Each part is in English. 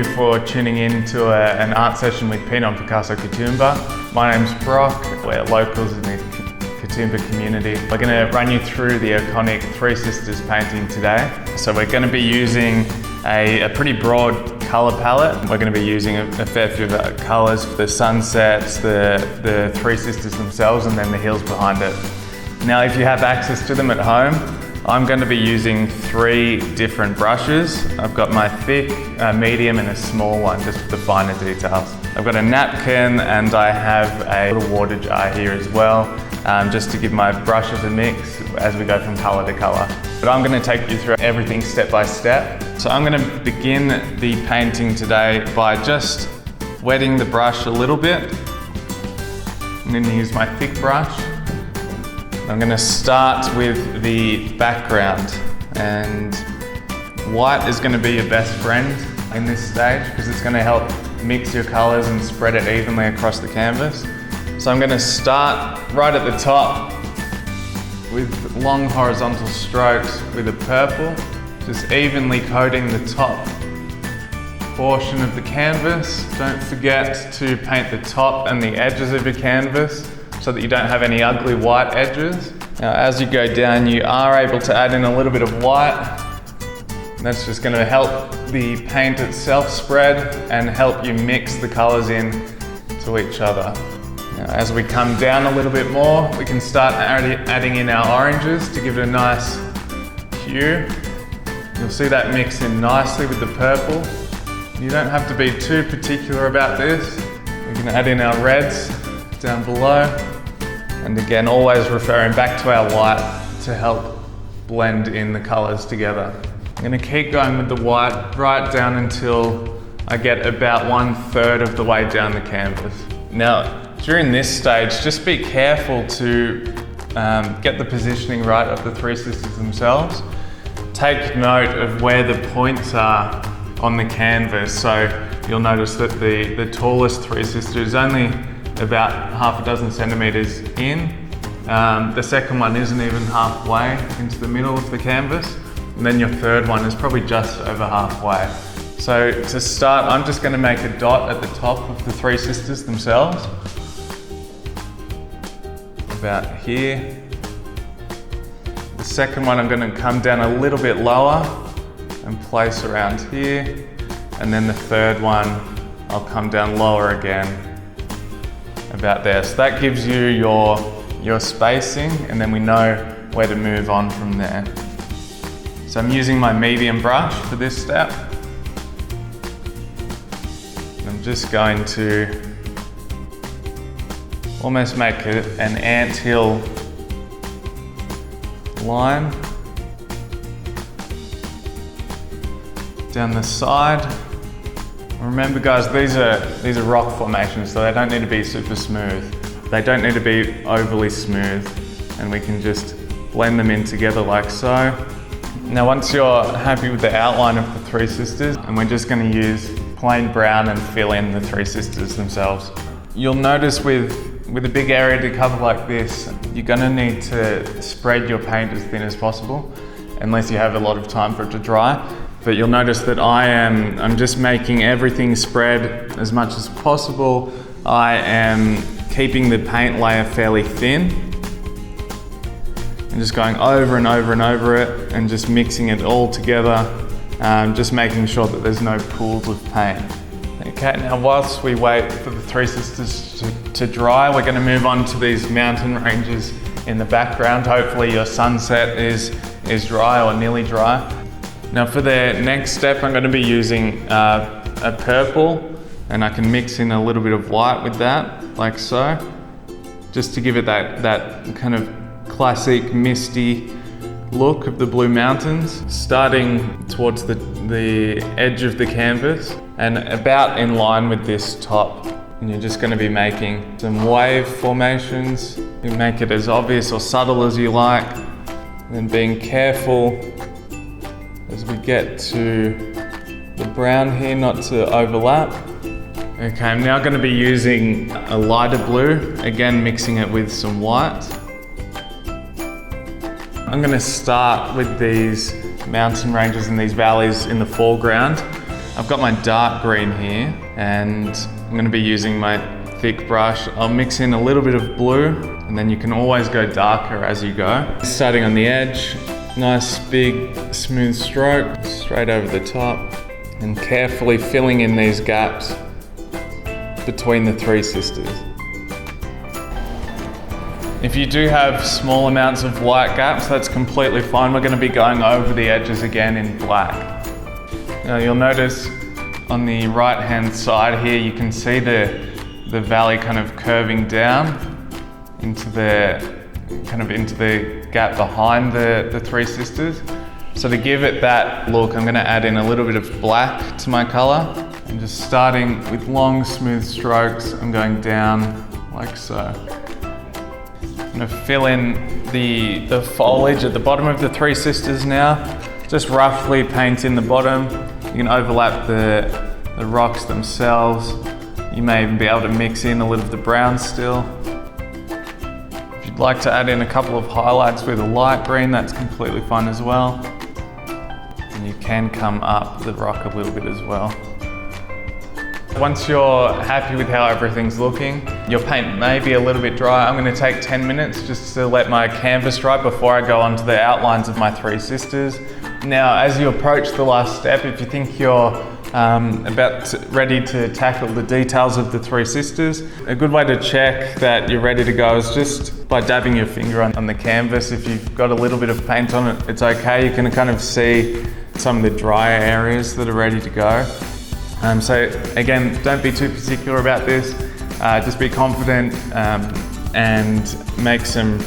you for tuning in to an art session with Pinot and Picasso Katoomba. My name's Brock, we're locals in the Katoomba community. We're going to run you through the iconic Three Sisters painting today. So we're going to be using a pretty broad colour palette. We're going to be using a fair few colours for the sunsets, the Three Sisters themselves, and then the hills behind it. Now, if you have access to them at home, I'm going to be using 3 different brushes. I've got my thick, medium and a small one, just for the finer details. I've got a napkin and I have a little water jar here as well, just to give my brushes a mix as we go from colour to colour. But I'm going to take you through everything step by step. So I'm going to begin the painting today by just wetting the brush a little bit. I'm going to use my thick brush. I'm going to start with the background, and white is going to be your best friend in this stage because it's going to help mix your colours and spread it evenly across the canvas. So I'm going to start right at the top with long horizontal strokes with a purple, just evenly coating the top portion of the canvas. Don't forget to paint the top and the edges of your canvas so that you don't have any ugly white edges. Now, as you go down, you are able to add in a little bit of white. That's just going to help the paint itself spread and help you mix the colours in to each other. Now, as we come down a little bit more, we can start adding in our oranges to give it a nice hue. You'll see that mix in nicely with the purple. You don't have to be too particular about this. We can add in our reds down below. And again, always referring back to our white to help blend in the colours together. I'm going to keep going with the white right down until I get about 1/3 of the way down the canvas. Now, during this stage, just be careful to get the positioning right of the Three Sisters themselves. Take note of where the points are on the canvas. So you'll notice that the tallest Three Sister is only about half a dozen centimetres in. The second one isn't even halfway into the middle of the canvas. And then your third one is probably just over halfway. So to start, I'm just going to make a dot at the top of the Three Sisters themselves. About here. The second one I'm going to come down a little bit lower and place around here. And then the third one, I'll come down lower again, about there. So that gives you your spacing, and then we know where to move on from there. So I'm using my medium brush for this step. I'm just going to almost make an anthill line down the side. Remember guys, these are rock formations, so they don't need to be super smooth. They don't need to be overly smooth, and we can just blend them in together like so. Now once you're happy with the outline of the Three Sisters, and we're just going to use plain brown and fill in the Three Sisters themselves. You'll notice with a big area to cover like this, you're going to need to spread your paint as thin as possible, unless you have a lot of time for it to dry. But you'll notice that I'm just making everything spread as much as possible. I am keeping the paint layer fairly thin. I'm just going over and over and over it and just mixing it all together, just making sure that there's no pools of paint. Okay, now whilst we wait for the Three Sisters to dry, we're going to move on to these mountain ranges in the background. Hopefully your sunset is dry or nearly dry. Now for the next step, I'm going to be using a purple, and I can mix in a little bit of white with that, like so, just to give it that kind of classic misty look of the Blue Mountains, starting towards the edge of the canvas and about in line with this top. And you're just going to be making some wave formations. You make it as obvious or subtle as you like, and being careful as we get to the brown here not to overlap. Okay, I'm now going to be using a lighter blue, again mixing it with some white. I'm going to start with these mountain ranges and these valleys in the foreground. I've got my dark green here, and I'm going to be using my thick brush. I'll mix in a little bit of blue, and then you can always go darker as you go. Starting on the edge, nice big smooth stroke straight over the top, and carefully filling in these gaps between the three sisters. If you do have small amounts of light gaps, that's completely fine. We're going to be going over the edges again in black. Now you'll notice on the right hand side here, you can see the valley kind of curving down into the gap behind the three sisters. So to give it that look, I'm going to add in a little bit of black to my color. And just starting with long smooth strokes, I'm going down like so. I'm going to fill in the foliage at the bottom of the three sisters now. Just roughly paint in the bottom. You can overlap the rocks themselves. You may even be able to mix in a little of the brown still. If you'd like to add in a couple of highlights with a light green, that's completely fine as well. And you can come up the rock a little bit as well. Once you're happy with how everything's looking, your paint may be a little bit dry. I'm going to take 10 minutes just to let my canvas dry before I go on to the outlines of my three sisters. Now, as you approach the last step, if you think you're ready to tackle the details of the three sisters, a good way to check that you're ready to go is just by dabbing your finger on the canvas. If you've got a little bit of paint on it, it's okay. You can kind of see some of the drier areas that are ready to go. So again, don't be too particular about this. Just be confident and make some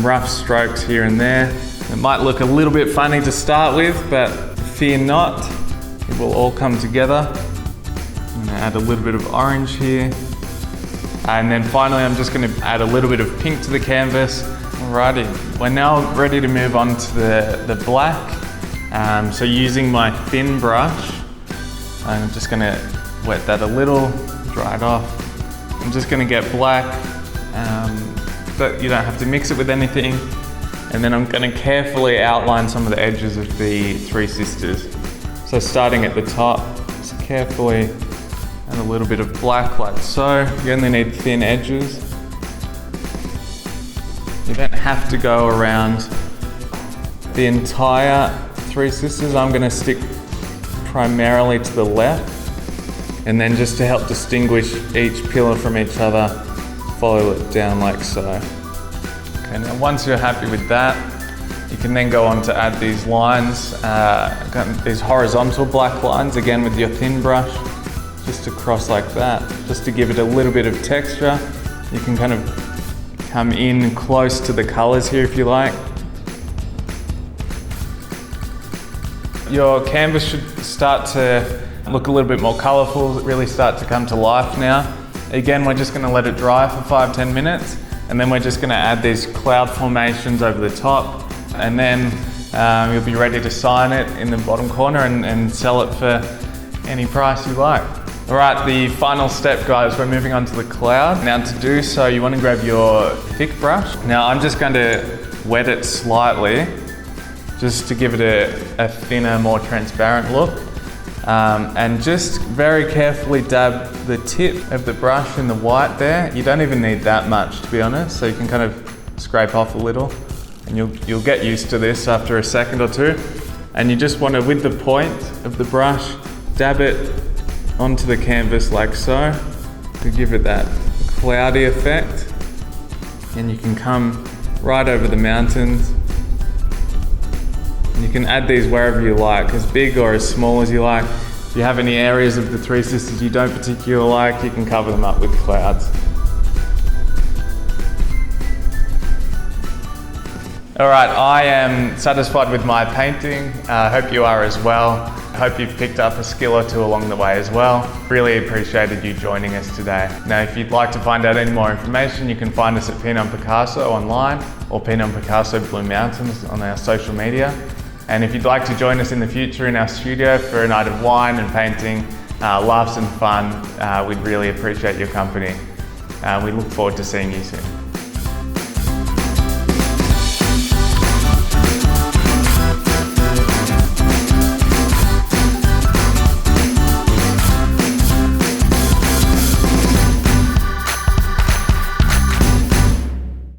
rough strokes here and there. It might look a little bit funny to start with, but fear not, it will all come together. I'm going to add a little bit of orange here. And then finally, I'm just going to add a little bit of pink to the canvas. Alrighty, we're now ready to move on to the black. So using my thin brush, I'm just going to wet that a little, dry it off. I'm just going to get black, but you don't have to mix it with anything. And then I'm going to carefully outline some of the edges of the three sisters. So starting at the top, just carefully add a little bit of black like so. You only need thin edges. You don't have to go around the entire three sisters. I'm going to stick primarily to the left, and then just to help distinguish each pillar from each other, follow it down like so. Okay, now once you're happy with that, you can then go on to add these lines, these horizontal black lines, again with your thin brush, just across like that, just to give it a little bit of texture. You can kind of come in close to the colors here if you like. Your canvas should start to look a little bit more colorful, really start to come to life now. Again, we're just going to let it dry for 5-10 minutes, and then we're just going to add these cloud formations over the top, and then you'll be ready to sign it in the bottom corner and sell it for any price you like. All right, the final step, guys, we're moving on to the cloud. Now to do so, you want to grab your thick brush. Now I'm just going to wet it slightly, just to give it a thinner, more transparent look. And just very carefully dab the tip of the brush in the white there. You don't even need that much, to be honest, so you can kind of scrape off a little, and you'll get used to this after a second or two. And you just want to, with the point of the brush, dab it onto the canvas like so, to give it that cloudy effect. And you can come right over the mountains. You can add these wherever you like, as big or as small as you like. If you have any areas of the three sisters you don't particularly like, you can cover them up with clouds. All right, I am satisfied with my painting. I hope you are as well. I hope you've picked up a skill or two along the way as well. Really appreciated you joining us today. Now, if you'd like to find out any more information, you can find us at Pinot and Picasso online, or Pinot and Picasso Blue Mountains on our social media. And if you'd like to join us in the future in our studio for a night of wine and painting, laughs and fun, we'd really appreciate your company. We look forward to seeing you soon.